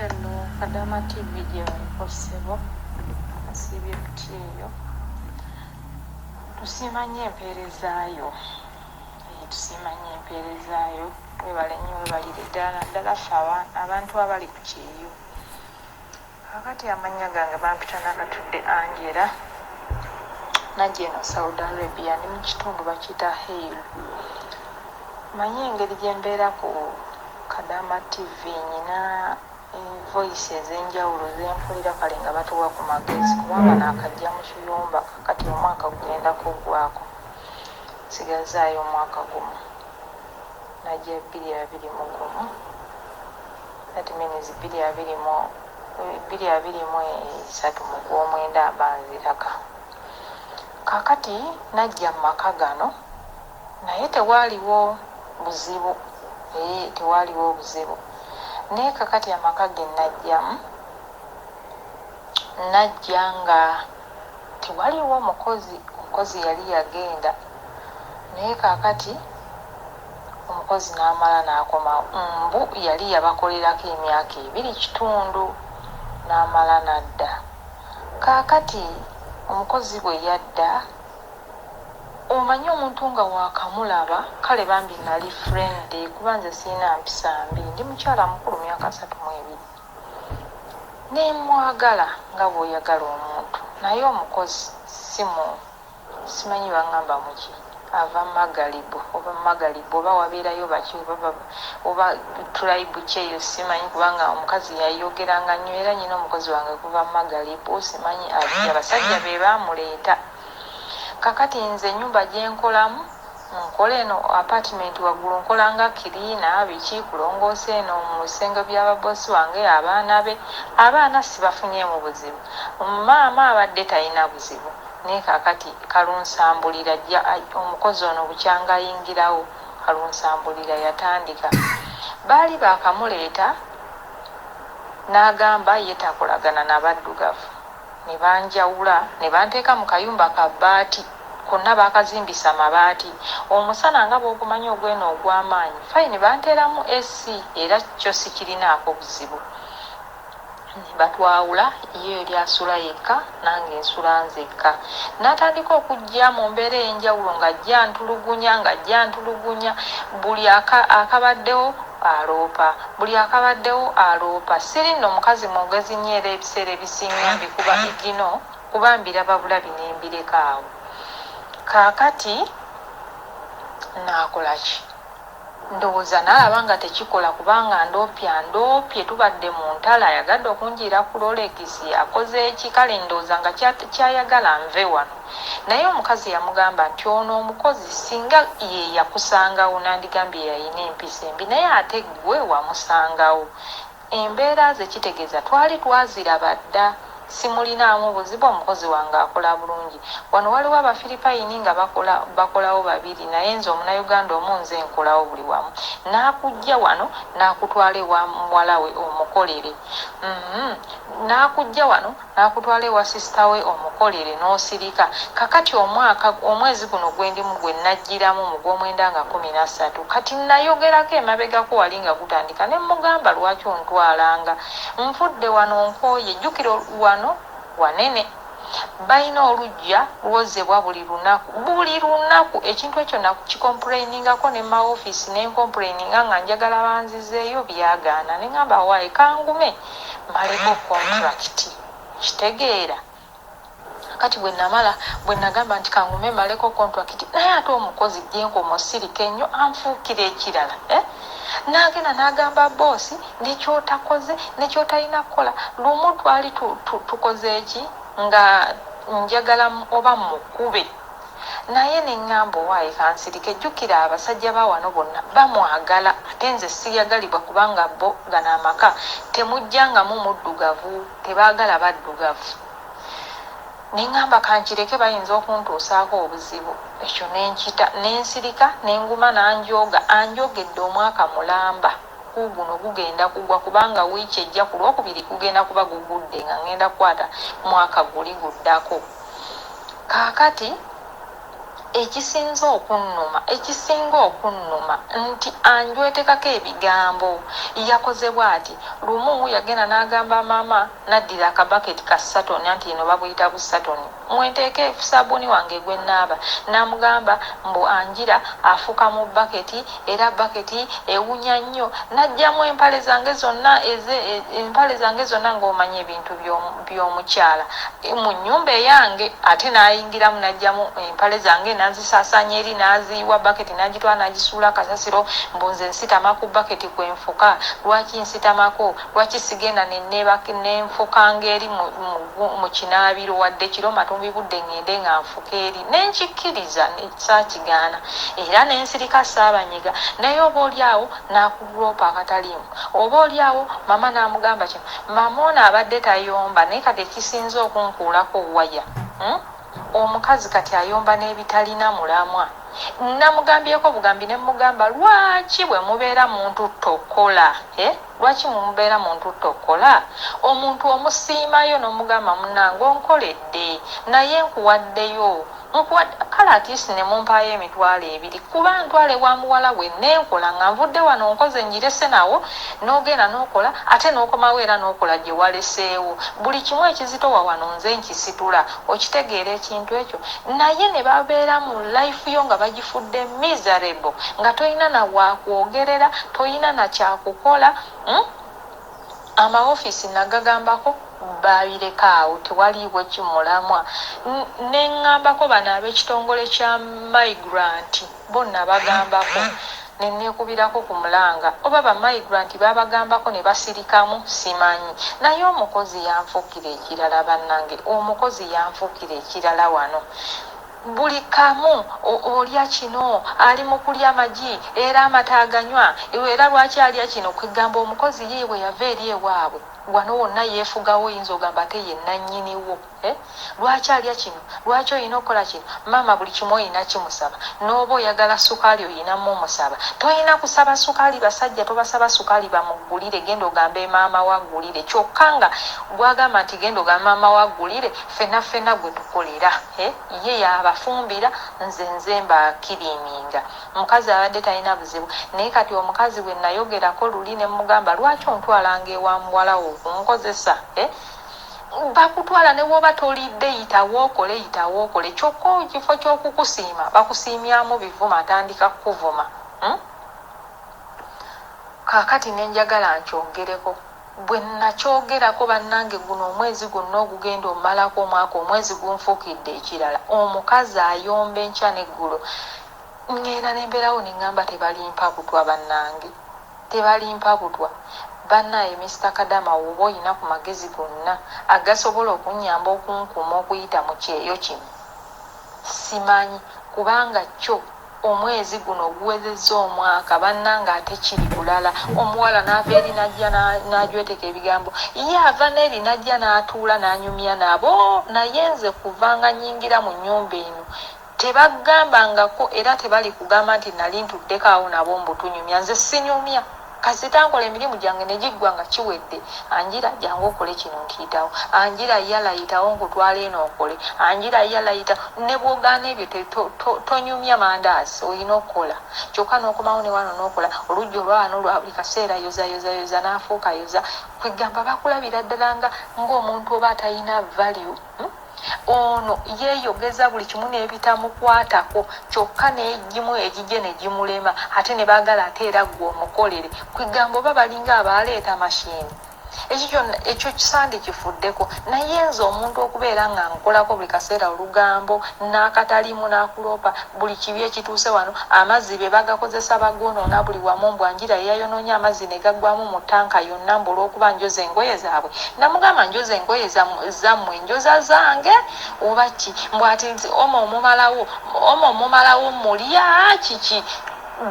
Hello, Kadama TV possible. Asibye kutiyo. Tusimanye empeerezaayo. Tusimanye empeerezaayo. Webale nnyo webalire ddala ffe abantu abali ku kiyo. Kakati amannya gange bampita Nakatudde Angela. Najja eno Saudi Arabia ndi mu kitundu bakiyita Hailu. Manyi engeri gye mbeera ku Kadama TV nyina voice ez'enjawulo zenfulira kale nga batuwa ku magezi kubanga naakajja mu kiyumba kakati omwaka gugenda kuggwako sigazaayo omwaka gumu najja 2021 that means 2023 mu gw'omwenda abanziraka kakati najja mu maka gano naye tewaaliwo buzibu naye kakati amaka ge najja nga tewaliwo omukozi yali yagenda naye kakati omukozi n'amala n'akoma mbu yali yabakolerako emyaka 2.5 n'amala n'adda kakati omukozi bwe yadda omanyi omuntu nga waakamulaba kale bambi nali friend kuba nze siina mpisa mbi ndi mukyala mukulu myaka 32 nemwagala nga bw'oyagala omuntu naye omukozi simanyi baŋŋamba muki ava magalibu oba wabeerayo baki oba tribe kyeyo simanyi kubanga omukazi yayogeranga nnyo era nyina omukozi wange kuva magalibu simanyi abasajja be baamuleeta kakati nze ennyumba gye nkolamu nkola eno apartment waggulu nkolanga kiriina biki kulongoosa eno mu bisenge by'ababosi wange abaana sibafunyeemu buzibu maama abadde talina buzibu naye kakati kalunsambulira omukozi ono bukyanga ayingirawo kalunsambulira yatandika baali baakamuleeta n'agamba ye takolagana n'abaddugavu ne banjawula ne banteeka mu kayumba ka bbaati konna baakazimbisa mabaati omusana nga bw'ogumanyi ogweno ogw'amaanyi fayini banteeramu AC era kyo sikirinaako buzibu ne batwawula ye eri asula yekka nange ensula nzekka n'atandika okujja mu mbeera ey'enjawulo ng'ajja ntulugunya buli akabaddewo aloopa siri nno omukazi mwogezi nnyo era ebiseera ebisinga mbikuba igino kuba mbiraba bulabi ne mbireka awo kaakati naakola ki ndowooza n'alaba nga tekikola kubanga ndoopye tubadde mu ntala ayagadde okunjiira ku rolekisi akoze eki kale ndowooza nga kyayagala nve wano naye omukazi yamugamba nti ono omukozi singa ye yakusangawo nandigambye yayina empisa embi naye ate gwe wamusangawo embeera ze kitegeeza twali twaziraba dda simulinaamu buzibu omukozi wange akola bulungi wano waliwo abafiripayini nga bakolawo babiri naye nze omunayuganda omu nze nkolawo buli wamu n'akujja wano n'akutwala ewa muwala we omukolere n'akujja wano n'akutwala ewa sisita we omukolere n'osirika kakati omwezi guno gwendimu gwe najjiramu mu gw'omwenda nga 13 kati nayogerako emabegako wali nga gutandika ne mugamba lwaki ontwalanga nfudde wano nkooye jjukira wano wanene balina olujja lwozebwa buli lunaku ekintu ekyo nakikomplainingako ne maofiisi nenkomplaininga nga njagala banzizeeyo byagaana ne ngamba waaye kangume maleko contract kitegeera kati bwe nagamba nti kangume maleko contract naye ate omukozi gyenkoma osirika ennyo anfuukira ekirala n'agenda n'agamba boosi nekyotakoze nekyotalina kukola lumu twali tukoze eki nga njagala oba mukube naye neŋŋamba owaaye kansirike jjukira abasajja ba wano bonna bamwagala ate nze siyagalibwa kubanga bo gano amaka temujjangamu muddugavu tebaagala baddugavu neŋŋamba kankireke bayinza okuntuusaako obuzibu ekyo nenkita nensirika nenguma anjogedde omwaka mulamba guno gugenda kugwa kubanga wiiki ejja ku lwokubiri gugenda kuba gugudde nga ngenda kukwata mwaka guli guddako kaakati ekisinga okunnuma nti anjwetekako ebigambo yakoze bw'ati. Lumu yagenda n'agamba maama naddira akabaketi ka satoni anti eno babuyita busatoni, mwenteeke sabuni wange gwe naaba. Namugamba mbu anjira afuka mu baketi era baketi ewunya nnyo. Najjamu empale zange zonna ng'omanya ebintu by'omukyala mu nnyumba eyange, ate n'ayingiramu najjamu empale zange nazisaasaanya eri naziiwa baketi nagitwala nagisuula kasasiro. Mbunze nsitama ku baketi kwenfuka. Lwaki nsitamako? Lwaki sigenda nenfukanga eri mu kinaabiro wadde kiro matumbi budde ngende nga nfuka eri? Nenkikkiriza saakigaana era nensirika saabanyiga. Naye oba oliawo nakugulopa akataliimu, oba oliawo mama namugamba kino. Mama ono abadde tayomba naye kati ekisinza okunkuulako waya, omukazi kati ayomba n'ebitalina mulamwa. Namugambyeko bugambi ne mugamba lwaki bwe mubeera muntu tokola, lwaki mubeera muntu tokola? Omuntu omusiimayo n'omugamba munnange onkoledde naye nkuwaddeyo kale atiisi ne mumpaayo emitwalo 2 kuba ntwale wa muwala we nenkola nga nvudde wano nkoze njirese nawo n'ogenda n'okola ate n'okomawo era n'okola gye waleseewo. Buli kimu ekizitowa wano nze nkisitula. Okitegeera ekintu ekyo? Naye ne babeera mu life yo nga bagifudde miserable, nga toyina na wakwogerera, toyina na kyakukola. Amaofiisi nagagambako babireka awo, tewaliibwe kimulamwa. Neŋŋambako bano ab'ekitongole kya migrant bonna bagambako, nenekubirako ku mulanga oba ba migrant babagambako ne basirikamu simanyi. Naye omukozi yanfukira ekirala bannange, omukozi yanfukira ekirala wano. Buli kamu olya kino, ali mu kulya magi era amata aganywa, era lwaki alya kino? Kwegamba omukozi yeewe yava eri ewaabwe wano wonna yeefugawo, oyinza ogamba ate ye nannyiniwo. Lwaki alya kino? Lwaki olina okukola kino? Maama buli kimu olina kimusaba. N'oba oyagala sukaali oyinamu omusaba. Toyina kusaba sukaali basajja, tobasaba sukaali bamugulire, genda ogambe maama waggulire. Kyokka nga gwagamba nti genda ogambe maama waggulire, ffenna gwe tukolera. Ye yabafumbira, nze mbakiriiminga. Omukazi abadde talina buzibu. Naye kati omukazi bwe nayogerako luli ne mugamba lwaki ontwalanga ewa muwala wo okunkozesa? Bakutwala ne woba tolidde yitawo okole. Kyokka ekifo ky'okukusiima bakusiimyamu bivuma, atandika kukuvuma. Kaakati nenjagala nkyogereko. Bwe nakyogerako bannange guno omwezi gwonna ogugenda omalako omwaka, omwezi gunfuukidde ekirala. Omukazi ayomba enkya n'eggulo. Ngenda nembeerawo neŋŋamba tebalimpa butwa bannange, tebalimpa butwa. Bannaye Mr. Kadama oba oyina ku magezi gonna agasobola okunnyamba okunkuma okuyita mu kyeyo kino simanyi, kubanga kyo omwezi guno oguwezezza omwaka bannanga ate kiri bulala. Omuwala n'ava eri najja n'ajweteka ebigambo, ye ava n'eri najja n'atuula n'anyumya nabo. Naye nze kuvanga nnyingira mu nnyumba eno tebagambangako era tebali kugamba nti nali ntuddeko awo nabo mbutunyumya. Nze sinyumya. Kasita nkola emirimu gyange ne giggwa nga kiwedde, anjira jangu okole kino nkiyitawo, anjira yala yitawo nkutwala eno okole, anjira yala yita. Ne bw'ogaana ebyo tonyumya mandaazi, olina okukola. Kyokka n'okomawo ne wano n'okola. Olujja olwawano lwa buli kaseera yoza n'afuuka yoza. Kwegamba bakulabira ddala ng'omuntu oba atalina value. Ono yeeyogeza buli kimu n'ebitamukwatako, kyokka n'egimu egijje ne gimulema, ate ne baagala ate era gwe omukolere. Kwegamba oba balinga abaleeta mashini. Ekyo kisande kifuddeko. Naye nze omuntu okubeera nga nkolako buli kaseera olugambo n'akatalimu n'akulopa buli kibi ekituuse wano, amazzi be bagakozesa bagonoona buli wamu. Mbwanjira yayonoonya amazzi ne gaggwamu mu ttanka yonna mbu olw'okuba njoza engoye zaabwe. Namugamba njoza engoye zammwe, njoza zange oba ki? Mbw ati omo omumalawo mulya kiki?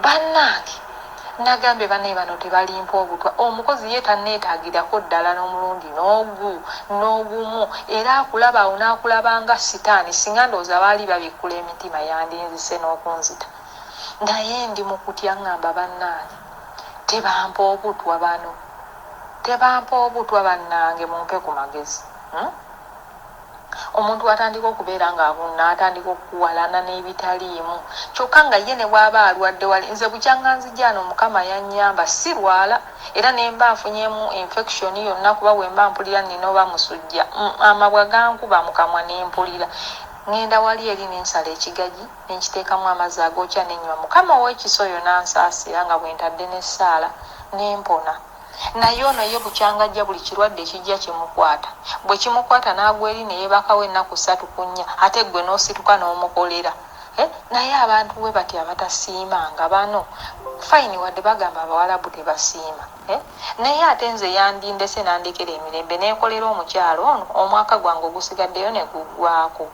Bannange nagambe banne bano tebalimpa obutwa. Omukozi ye tanneetaagirako ddala n'omulundi n'ogumu, era akulaba awo n'akulaba nga sitaani. Singa ndowooza baali babikkula emitima yandinzise n'okunzita. Naye ndi mu kutya ngamba bannange tebampa obutwa bano, tebampa obutwa bannange, mumpe ku magezi. omuntu atandika okubeera ng'abunna atandika okuwalana n'ebitaliimu kyokka nga ye ne bw'aba alwadde wali nze bukyanganzijano mukama yannyamba sirwala era ne mba nfunyemu infection yonna kuba bwe mba mpulira nina oba musujja amabwa gankuba mu kamwa ne mpulira ngenda wali eri nensala ekigagi nenkiteekamu amazzi agookya nenywa mukama ow'ekisoyo nansaasira nga bwe ntadde n'essaala nempona naye ono ye bukyangajja buli kirwadde ekijja kimukwata bwe kimukwata n'agwa eri ne yeebakawo ennaku 3 ku 4 ate gwe n'osituka n'omukolera naye abantu bwe bati abatasiimanga bano fayini wadde bagamba abawalabu tebasiima naye ate nze yandindese nandekera emirembe neekolera omukyalo ono omwaka gwange ogusigaddeyo ne guggwako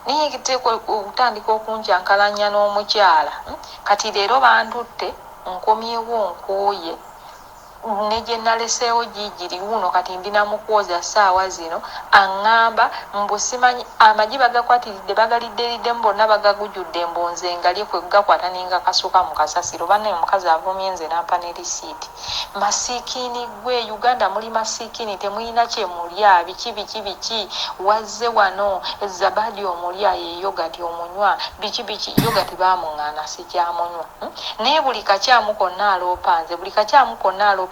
naye ekiteekwa okutandika okunjankalanya n'omukyala kati leero bantutte nkomyewo nkooye ne gye naleseewo giigiri wuno kati ndina mukwoza ssaawa zino aŋŋamba mbusimanyi amagi bagakwatiridde bagalidderidde bonna bagagujjudde mbonze ngalye kwe gakwata ninga kasuka mu kasasiro bannaye omukazi avumye nze nampa ne risiiti masiikini gwe Uganda muli masiikini temulina kye mulya biki wazze wano ezabadi omulya ye yogati omunywa biki yogati baamuŋŋaana sikyamunywa naye buli kakyamu konna aloopanze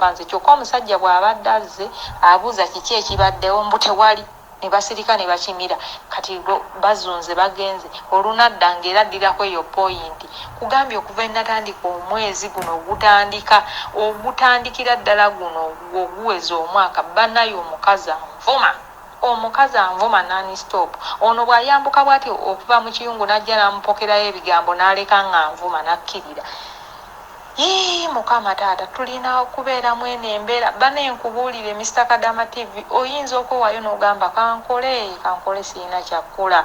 panze kyokka omusajja bw'abadde azze abuuza kiki ekibaddewo mbu tewali ne basirika ne bakimira kati bazunze bagenze olunadda ng'era addirako eyo poyinti kugambye okuva ennatandika omwezi guno ogutandikira ddala guno oguweza omwaka bannayo omukazi anvuma nani stop ono bw'ayambuka bw'ati okuva mu kiyungu n'ajja n'amupokerayo ebigambo n'aleka ng'anvuma n'akkirira mukama taata tulina okubeera mwene embeera bane nkubuulire Mr. Kadama TV oyinza okwewayo n'ogamba kankole sirina kyakkola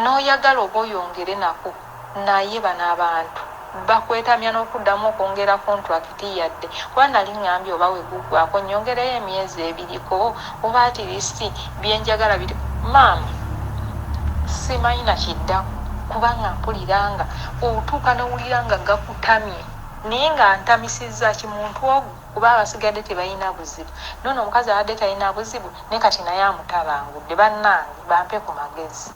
n'oyagala oba oyongere nako naye bano abantu bakwetamya n'okuddamu okwongera kontrakiti yadde kuba nali ŋŋambye oba weguggwako nyongereyo emyezi 2 oba atirisiti byenjagala biri maama simanyi nakiddaku kubanga mpuliranga otuuka n'owulira nga gakutamye naye nga ntamisizza kimuntu ogwo kuba abasigadde tebalina buzibu nono omukazi abadde talina buzibu ne kati naye amutabangudde bannange bampe ku magezi